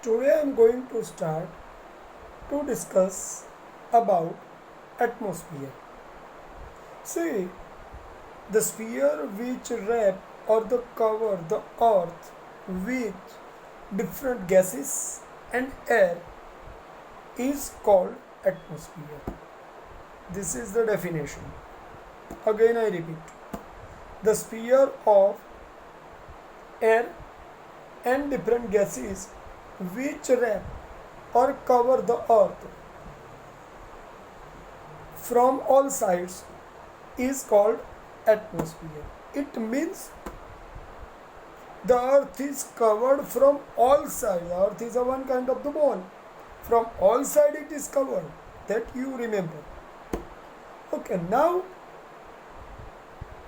Today I am going to start to discuss about atmosphere. See, the sphere which wrap or the cover the earth with different gases and air is called atmosphere. This is the definition. Again I repeat. The sphere of air and different gases which wrap or cover the earth from all sides is called atmosphere. It means the earth is covered from all sides. The earth is a one kind of the ball. From all sides it is covered. That you remember. Okay, now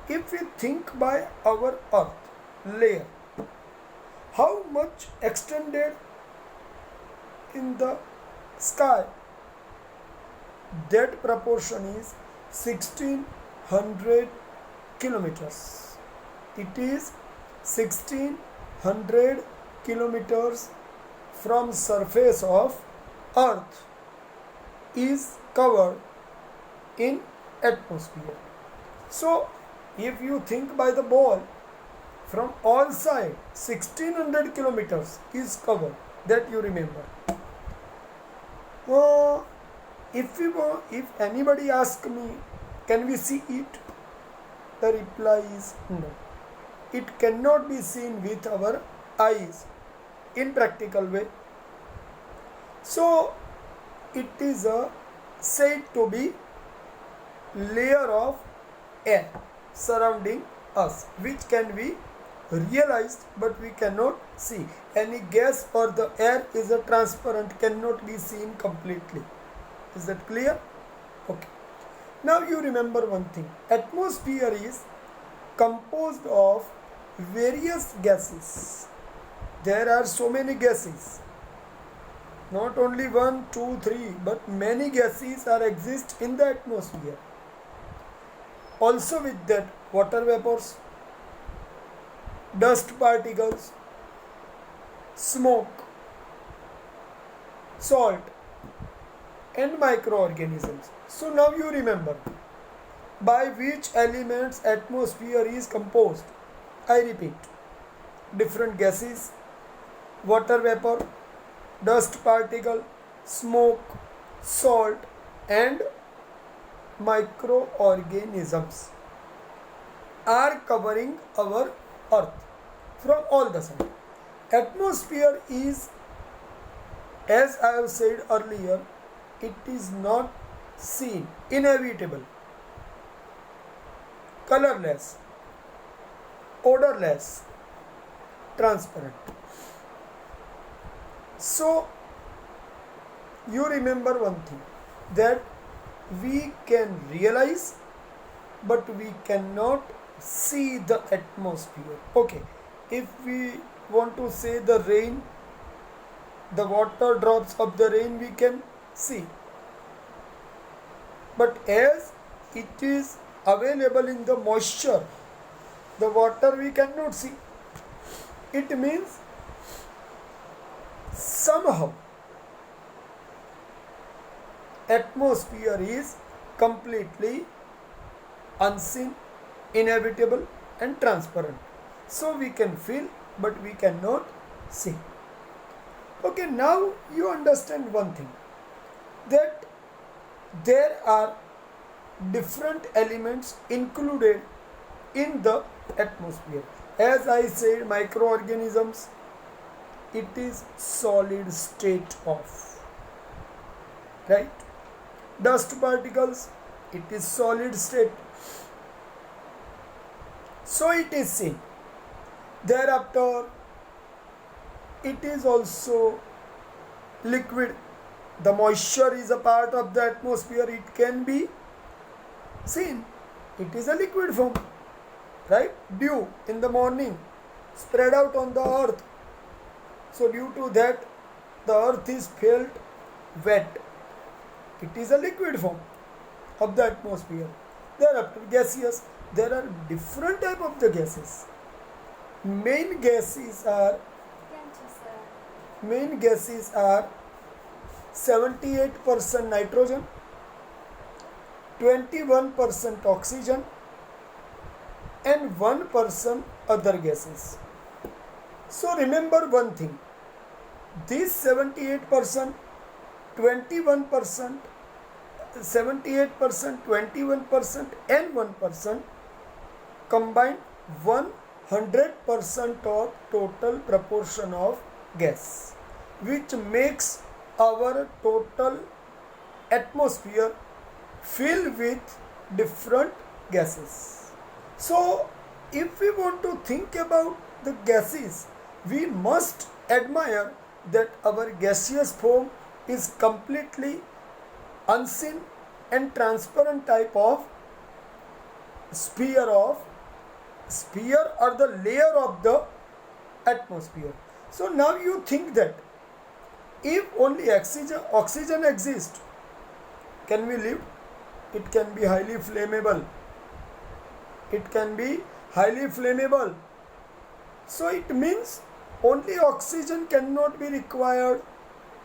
if we think by our earth layer, how much extended in the sky? That proportion is 1600 kilometers. It is 1600 kilometers from surface of earth is covered in atmosphere. So if you think by the ball, from all sides 1600 kilometers is covered. That you remember. If anybody asks me, can we see it? The reply is no. It cannot be seen with our eyes in practical way. So it is said to be layer of air surrounding us, which can be realized but we cannot see. Any gas or the air is a transparent, cannot be seen completely. Is that clear? Okay. Now you remember one thing. Atmosphere is composed of various gases. There are so many gases. Not only 1, 2, 3, but many gases are exist in the atmosphere. Also with that, water vapors, dust particles, smoke, salt, and microorganisms. So now you remember by which elements atmosphere is composed. I repeat, different gases, water vapor, dust particle, smoke, salt, and microorganisms are covering our earth from all the sides. Atmosphere is, as I have said earlier, it is not seen, inevitable, colorless, odorless, transparent. So you remember one thing, that we can realize but we cannot see the atmosphere. Okay, if we want to say the rain, the water drops of the rain we can see, but as it is available in the moisture, the water we cannot see. It means somehow atmosphere is completely unseen, inevitable, and transparent. So we can feel but we cannot see. Okay, now you understand one thing, that there are different elements included in the atmosphere. As I said, microorganisms, it is solid state of, right? Dust particles, it is solid state. So it is seen. Thereafter, it is also liquid. The moisture is a part of the atmosphere. It can be seen. It is a liquid form, right? Dew in the morning spread out on the earth. So due to that, the earth is felt wet. It is a liquid form of the atmosphere. Thereafter, gaseous. There are different type of the gases. Main gases are main gases are 78% nitrogen, 21% oxygen, and 1% other gases. So remember one thing, this 78%, 21%, 78%, 21% and 1% combine 100% of total proportion of gas, which makes our total atmosphere filled with different gases. So if we want to think about the gases, we must admire that our gaseous form is completely unseen and transparent type of sphere or the layer of the atmosphere. So now you think that if only oxygen exists, can we live? It can be highly flammable. It can be highly flammable. So it means only oxygen cannot be required.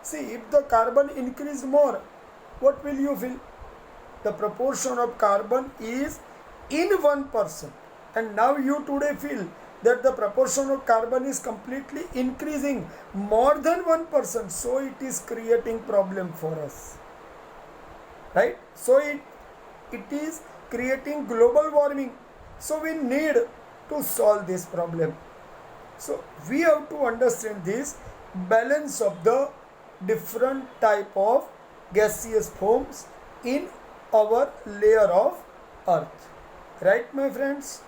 See, if the carbon increase more, what will you feel? The proportion of carbon is in 1%, and now you today feel that the proportion of carbon is completely increasing more than 1%, so it is creating problem for us, right? So it is creating global warming, so we need to solve this problem. So we have to understand this balance of the different type of gaseous forms in our layer of earth, right my friends?